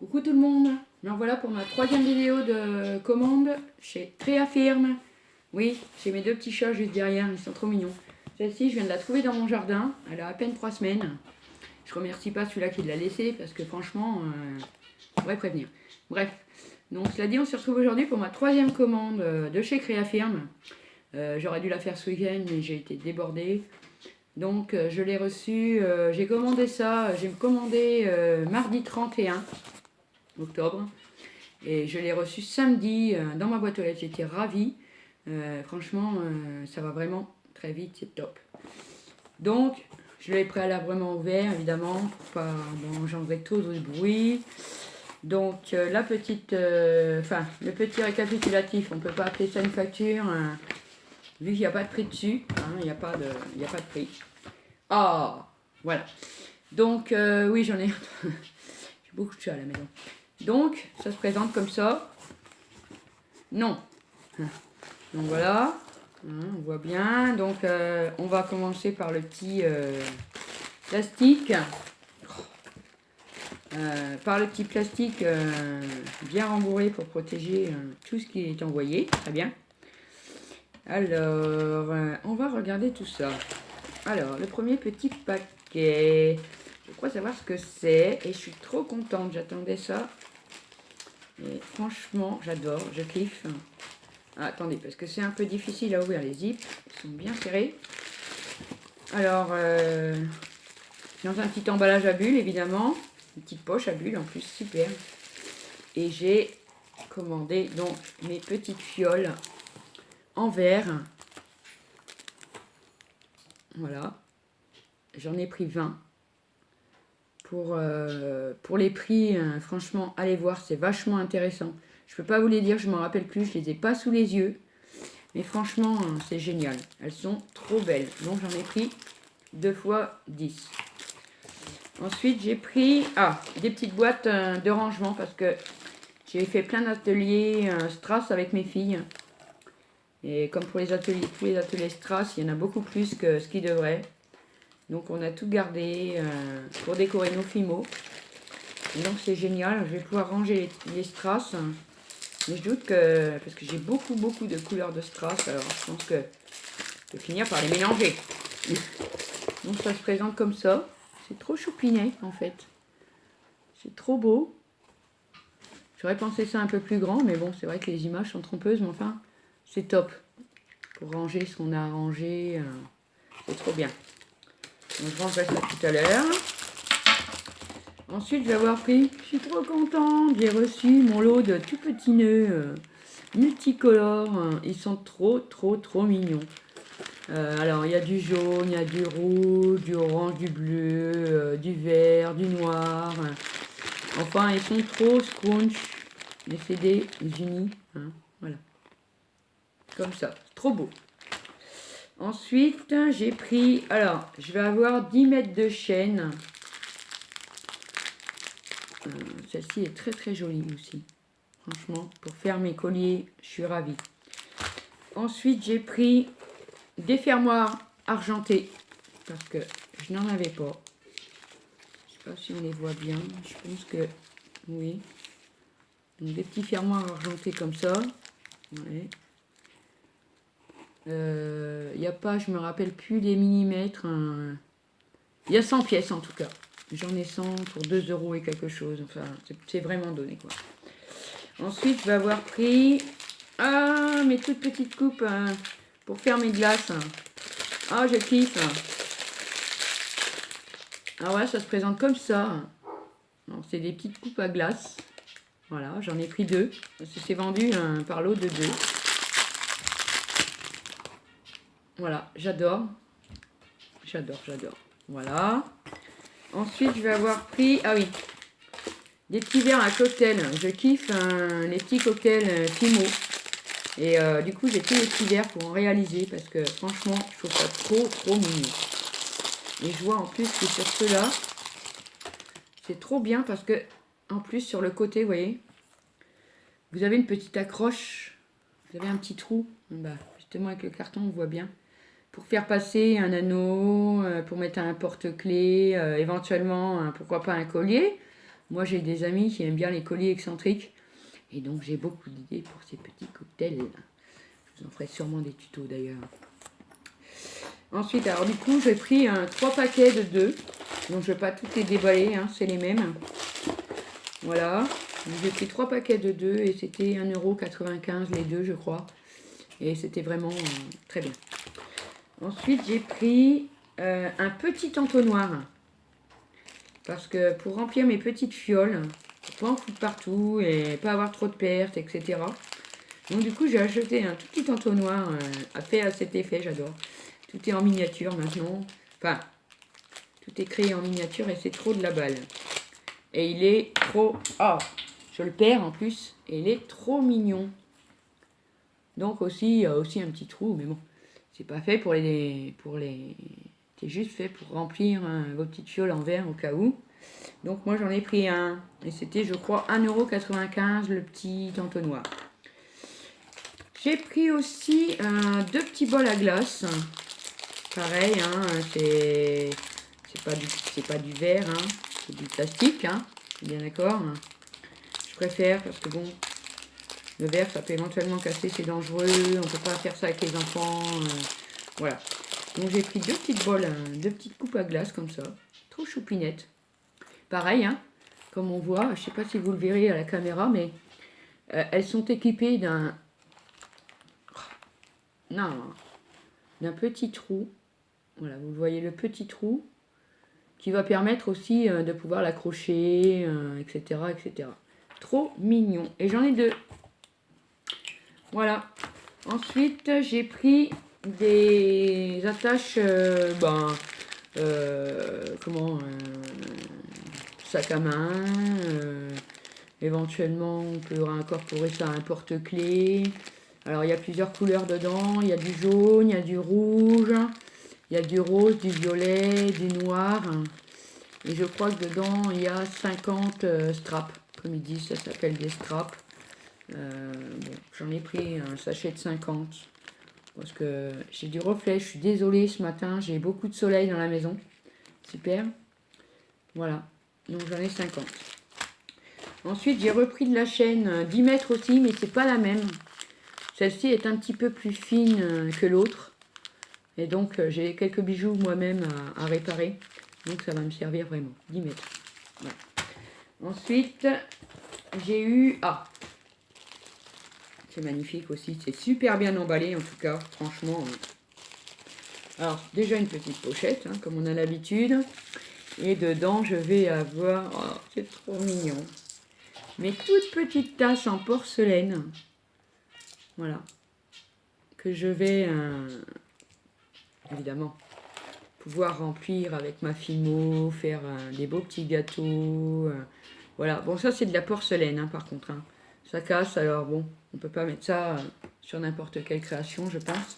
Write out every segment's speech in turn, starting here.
Coucou tout le monde, me voilà pour ma troisième vidéo de commande chez Créafirm. Oui, j'ai mes deux petits chats juste derrière, ils sont trop mignons. Celle-ci, je viens de la trouver dans mon jardin, elle a à peine 3 semaines. Je remercie pas celui-là qui l'a laissée parce que franchement, on pourrait prévenir. Bref, donc cela dit, on se retrouve aujourd'hui pour ma troisième commande de chez Créafirm. J'aurais dû la faire ce week-end mais j'ai été débordée. Donc je l'ai reçu, j'ai commandé ça, j'ai commandé mardi 31 octobre et je l'ai reçu samedi dans ma boîte aux lettres. J'étais ravie, franchement ça va vraiment très vite, c'est top. Donc je l'ai préalablement ouvert évidemment pour pas engendrer trop de bruit. Donc la petite, le petit récapitulatif, on peut pas appeler ça une facture vu qu'il n'y a pas de prix dessus, hein, il n'y a pas de prix. Ah, voilà. Donc, oui, j'en ai... J'ai beaucoup de chats à la maison. Donc, ça se présente comme ça. Non. Donc, voilà. On voit bien. Donc, on va commencer par le petit plastique. Par le petit plastique bien rembourré pour protéger tout ce qui est envoyé. Très bien. Alors, on va regarder tout ça. Alors, le premier petit paquet. Je crois savoir ce que c'est et je suis trop contente. J'attendais ça. Et franchement, j'adore, je kiffe. Ah, attendez, parce que c'est un peu difficile à ouvrir les zips. Ils sont bien serrés. Alors, dans un petit emballage à bulles, évidemment. Une petite poche à bulles en plus, super. Et j'ai commandé donc mes petites fioles en verre. Voilà. J'en ai pris 20. Pour les prix, franchement, allez voir, c'est vachement intéressant. Je peux pas vous les dire, je m'en rappelle plus, je les ai pas sous les yeux. Mais franchement, c'est génial. Elles sont trop belles. Donc j'en ai pris 2 fois 10. Ensuite, j'ai pris des petites boîtes de rangement parce que j'ai fait plein d'ateliers Strass avec mes filles. Et comme pour tous les ateliers Strass, il y en a beaucoup plus que ce qui devrait. Donc on a tout gardé pour décorer nos fimos. Donc c'est génial, je vais pouvoir ranger les strass. Mais je doute que, parce que j'ai beaucoup de couleurs de strass, alors je pense que je vais finir par les mélanger. Donc ça se présente comme ça. C'est trop choupinet en fait. C'est trop beau. J'aurais pensé ça un peu plus grand, mais bon, c'est vrai que les images sont trompeuses, mais enfin, c'est top. Pour ranger ce qu'on a rangé, c'est trop bien. Donc je rangerai ça tout à l'heure. Ensuite, je vais avoir pris, je suis trop contente, j'ai reçu mon lot de tout petits nœuds multicolores. Ils sont trop mignons. Alors, il y a du jaune, il y a du rouge, du orange, du bleu, du vert, du noir. Enfin, ils sont trop scrunch. Les CD unis. Hein, voilà. Comme ça. Trop beau. Ensuite, j'ai pris... Alors, je vais avoir 10 mètres de chaîne. Celle-ci est très jolie aussi. Franchement, pour faire mes colliers, je suis ravie. Ensuite, j'ai pris des fermoirs argentés. Parce que je n'en avais pas. Je ne sais pas si on les voit bien. Je pense que oui. Donc, des petits fermoirs argentés comme ça. Ouais. Il n'y a pas, je me rappelle plus les millimètres. Il y a 100 pièces en tout cas. J'en ai 100 pour 2 € et quelque chose. Enfin, c'est vraiment donné quoi. Ensuite, je vais avoir pris mes toutes petites coupes pour faire mes glaces. Ah, je kiffe. Ah ouais, ça se présente comme ça. C'est des petites coupes à glace. Voilà, j'en ai pris 2. C'est vendu par lot de 2. Voilà, j'adore. J'adore. Voilà. Ensuite, je vais avoir pris... Ah oui, des petits verres à cocktail. Je kiffe les petits cocktails Fimo. Et du coup, j'ai pris les petits verres pour en réaliser. Parce que franchement, je trouve ça trop mignon. Et je vois en plus que sur ceux-là, c'est trop bien. Parce que, en plus, sur le côté, vous voyez, vous avez une petite accroche. Vous avez un petit trou. Bah, justement, avec le carton, on voit bien. Pour faire passer un anneau, pour mettre un porte-clés, éventuellement, pourquoi pas un collier. Moi, j'ai des amis qui aiment bien les colliers excentriques. Et donc, j'ai beaucoup d'idées pour ces petits cocktails. Je vous en ferai sûrement des tutos d'ailleurs. Ensuite, alors du coup, j'ai pris 3 paquets de 2. Donc, je ne vais pas toutes les déballer, hein, c'est les mêmes. Voilà. J'ai pris 3 paquets de 2 et c'était 1,95 € les deux, je crois. Et c'était vraiment très bien. Ensuite, j'ai pris un petit entonnoir. Parce que pour remplir mes petites fioles, pour pas en foutre partout et pas avoir trop de pertes, etc. Donc du coup, j'ai acheté un tout petit entonnoir fait à cet effet, j'adore. Tout est en miniature maintenant. Enfin, tout est créé en miniature et c'est trop de la balle. Et il est trop... Ah, je le perds en plus. Et il est trop mignon. Donc aussi, il y a aussi un petit trou, mais bon, c'est pas fait pour les... C'est juste fait pour remplir vos petites fioles en verre au cas où. Donc moi j'en ai pris un. Et c'était je crois 1,95 € le petit entonnoir. J'ai pris aussi 2 petits bols à glace. Pareil, hein, c'est pas du verre, hein, c'est du plastique, hein, bien d'accord. Je préfère parce que bon, le verre ça peut éventuellement casser, c'est dangereux, on peut pas faire ça avec les enfants. Voilà. Donc j'ai pris 2 petites bols, 2 petites coupes à glace comme ça, trop choupinettes. Pareil, hein, comme on voit, je sais pas si vous le verrez à la caméra, mais elles sont équipées d'un petit trou. Voilà, vous voyez le petit trou qui va permettre aussi de pouvoir l'accrocher, etc., etc. Trop mignon. Et j'en ai 2. Voilà. Ensuite, j'ai pris des attaches, sac à main. Éventuellement, on peut incorporer ça à un porte-clés. Alors, il y a plusieurs couleurs dedans. Il y a du jaune, il y a du rouge, il y a du rose, du violet, du noir. Et je crois que dedans, il y a 50 straps. Comme ils disent, ça s'appelle des straps. Bon, j'en ai pris un sachet de 50. Parce que j'ai du reflet. Je suis désolée ce matin. J'ai beaucoup de soleil dans la maison. Super. Voilà. Donc, j'en ai 50. Ensuite, j'ai repris de la chaîne 10 mètres aussi, mais c'est pas la même. Celle-ci est un petit peu plus fine que l'autre. Et donc, j'ai quelques bijoux moi-même à réparer. Donc, ça va me servir vraiment. 10 mètres. Voilà. Ensuite, j'ai eu... Ah, c'est magnifique aussi. C'est super bien emballé, en tout cas. Franchement. Alors, déjà une petite pochette, hein, comme on a l'habitude. Et dedans, je vais avoir... Oh, c'est trop mignon. Mes toutes petites tasses en porcelaine. Voilà. Que je vais, évidemment, pouvoir remplir avec ma Fimo, faire des beaux petits gâteaux. Voilà. Bon, ça, c'est de la porcelaine, hein, par contre. Hein. Ça casse, alors bon, on peut pas mettre ça sur n'importe quelle création, je pense.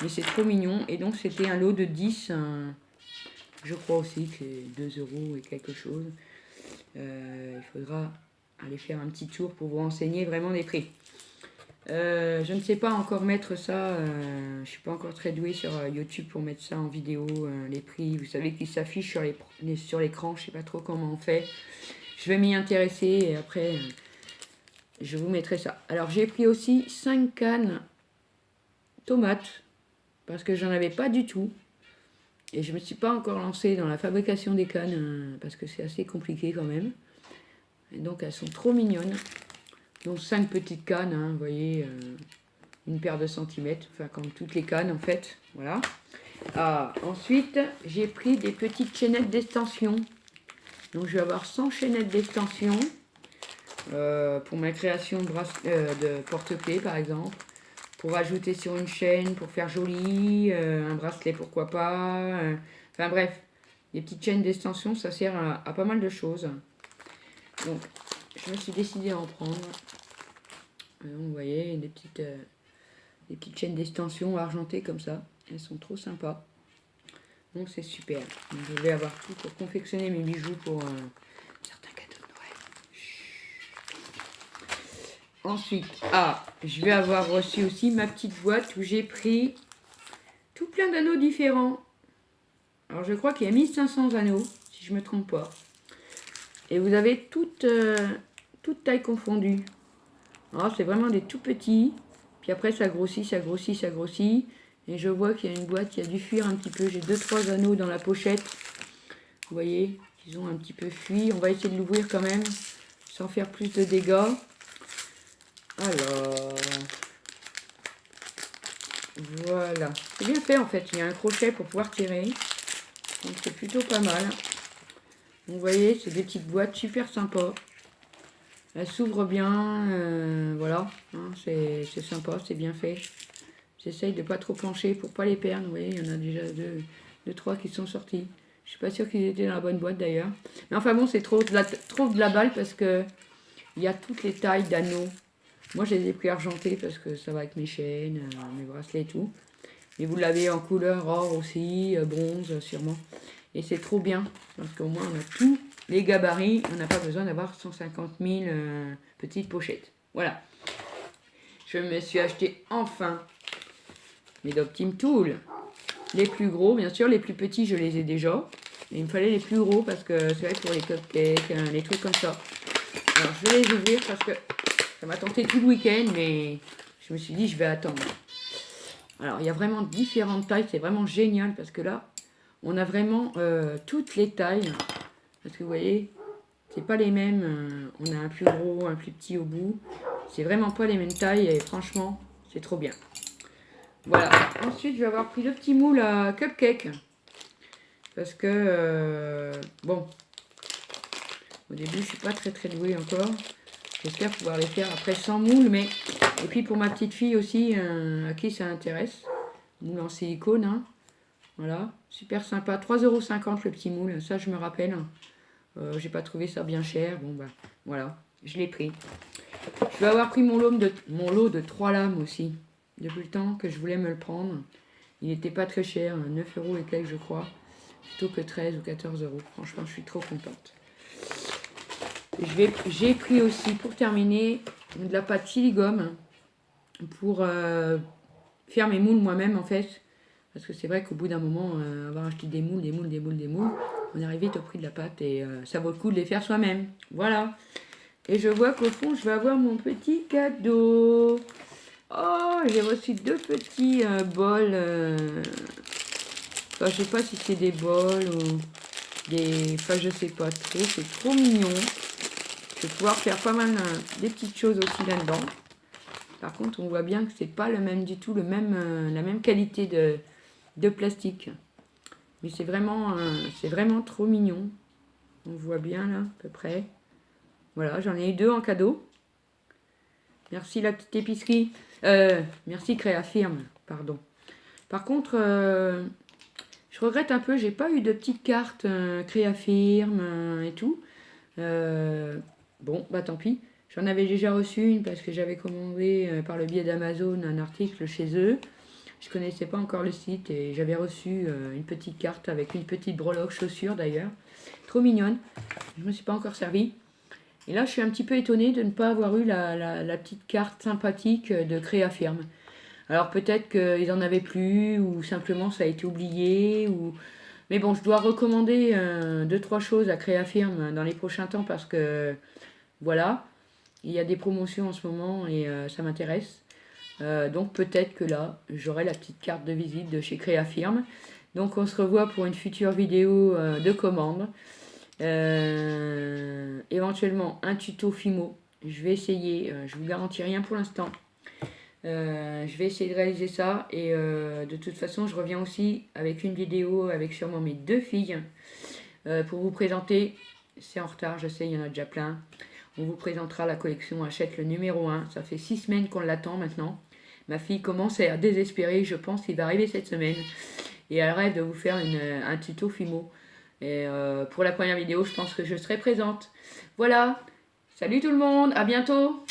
Mais c'est trop mignon. Et donc, c'était un lot de 10. Je crois aussi que c'est 2 € et quelque chose. Il faudra aller faire un petit tour pour vous renseigner vraiment les prix. Je ne sais pas encore mettre ça, je ne suis pas encore très douée sur YouTube pour mettre ça en vidéo, les prix, vous savez qu'ils s'affichent sur l'écran, je ne sais pas trop comment on fait. Je vais m'y intéresser et après je vous mettrai ça. Alors j'ai pris aussi 5 cannes tomates, parce que j'en avais pas du tout. Et je ne me suis pas encore lancée dans la fabrication des cannes, parce que c'est assez compliqué quand même. Et donc elles sont trop mignonnes. Donc 5 petites cannes, hein, vous voyez, une paire de centimètres, enfin comme toutes les cannes en fait, voilà. Ensuite, j'ai pris des petites chaînettes d'extension. Donc je vais avoir 100 chaînettes d'extension pour ma création de porte-clés par exemple. Pour ajouter sur une chaîne, pour faire joli, un bracelet pourquoi pas. Enfin bref, des petites chaînes d'extension, ça sert à pas mal de choses. Donc je me suis décidée à en prendre. Vous voyez, des petites chaînes d'extension argentées comme ça. Elles sont trop sympas. Donc c'est super. Donc, je vais avoir tout pour confectionner mes bijoux pour certains cadeaux de Noël. Ensuite, je vais avoir reçu aussi ma petite boîte où j'ai pris tout plein d'anneaux différents. Alors je crois qu'il y a 1500 anneaux, si je ne me trompe pas. Et vous avez toute taille confondue. Alors c'est vraiment des tout petits. Puis après ça grossit, ça grossit, ça grossit. Et je vois qu'il y a une boîte qui a dû fuir un petit peu. J'ai 2-3 anneaux dans la pochette. Vous voyez, ils ont un petit peu fui. On va essayer de l'ouvrir quand même, sans faire plus de dégâts. Alors, voilà. C'est bien fait en fait. Il y a un crochet pour pouvoir tirer. Donc c'est plutôt pas mal. Donc, vous voyez, c'est des petites boîtes super sympas. Elles s'ouvrent bien. Voilà. Hein, c'est sympa, c'est bien fait. J'essaye de pas trop plancher pour pas les perdre. Vous voyez, il y en a déjà deux, trois qui sont sortis. Je suis pas sûre qu'ils étaient dans la bonne boîte d'ailleurs. Mais enfin bon, c'est trop de la balle parce que il y a toutes les tailles d'anneaux. Moi, je les ai pris argentés parce que ça va avec mes chaînes, mes bracelets et tout. Et vous l'avez en couleur or aussi, bronze sûrement. Et c'est trop bien parce qu'au moins on a tous les gabarits. On n'a pas besoin d'avoir 150 000 petites pochettes. Voilà. Je me suis acheté enfin mes Optim Tools. Les plus gros, bien sûr, les plus petits, je les ai déjà. Et il me fallait les plus gros parce que c'est vrai pour les cupcakes, les trucs comme ça. Alors, je vais les ouvrir parce que ça m'a tenté tout le week-end, mais je me suis dit, je vais attendre. Alors, il y a vraiment différentes tailles. C'est vraiment génial parce que là, on a vraiment toutes les tailles. Parce que vous voyez, c'est pas les mêmes. On a un plus gros, un plus petit au bout. C'est vraiment pas les mêmes tailles et franchement, c'est trop bien. Voilà. Ensuite, je vais avoir pris le petit moule à cupcake. Parce que, bon, au début, je suis pas très douée encore. J'espère pouvoir les faire après sans moule. Mais et puis pour ma petite fille aussi, à qui ça intéresse. Moule en silicone. Hein. Voilà. Super sympa. 3,50 € le petit moule. Ça, je me rappelle. J'ai pas trouvé ça bien cher. Bon, bah, voilà. Je l'ai pris. Je vais avoir pris mon lot de 3 lames aussi. Depuis le temps que je voulais me le prendre. Il n'était pas très cher, 9 € et quelques je crois. Plutôt que 13 ou 14 €. Franchement, je suis trop contente. J'ai pris aussi, pour terminer, de la pâte siligone pour faire mes moules moi-même en fait. Parce que c'est vrai qu'au bout d'un moment, avoir acheté des moules, on arrive vite au prix de la pâte et ça vaut le coup de les faire soi-même. Voilà. Et je vois qu'au fond, je vais avoir mon petit cadeau. Oh, j'ai reçu 2 petits bols. Enfin, je sais pas si c'est des bols ou des... Enfin, je sais pas trop. C'est trop mignon. Je vais pouvoir faire pas mal des petites choses aussi là-dedans. Par contre, on voit bien que c'est pas le même du tout, la même qualité de plastique. Mais c'est vraiment trop mignon. On voit bien là, à peu près. Voilà, j'en ai eu 2 en cadeau. Merci la petite épicerie. Merci Créafirme, pardon. Par contre, je regrette un peu, j'ai pas eu de petite carte Créafirme et tout. Bon, bah tant pis. J'en avais déjà reçu une parce que j'avais commandé par le biais d'Amazon un article chez eux. Je connaissais pas encore le site et j'avais reçu une petite carte avec une petite breloque chaussure d'ailleurs. Trop mignonne. Je me suis pas encore servi. Et là, je suis un petit peu étonnée de ne pas avoir eu la petite carte sympathique de Créafirme. Alors peut-être qu'ils en avaient plus ou simplement ça a été oublié. Mais bon, je dois recommander 2-3 choses à Créafirme dans les prochains temps parce que voilà, il y a des promotions en ce moment et ça m'intéresse. Donc peut-être que là, j'aurai la petite carte de visite de chez Créafirme. Donc on se revoit pour une future vidéo de commande. Éventuellement un tuto Fimo. Je vais essayer, je vous garantis rien pour l'instant. Je vais essayer de réaliser ça et de toute façon je reviens aussi avec une vidéo avec sûrement mes 2 filles pour vous présenter. C'est en retard, je sais, il y en a déjà plein. On vous présentera la collection Hachette le numéro 1. Ça fait 6 semaines qu'on l'attend maintenant. Ma fille commence à désespérer, je pense qu'il va arriver cette semaine. Et elle rêve de vous faire un tuto Fimo. Et pour la première vidéo, je pense que je serai présente. Voilà. Salut tout le monde, à bientôt.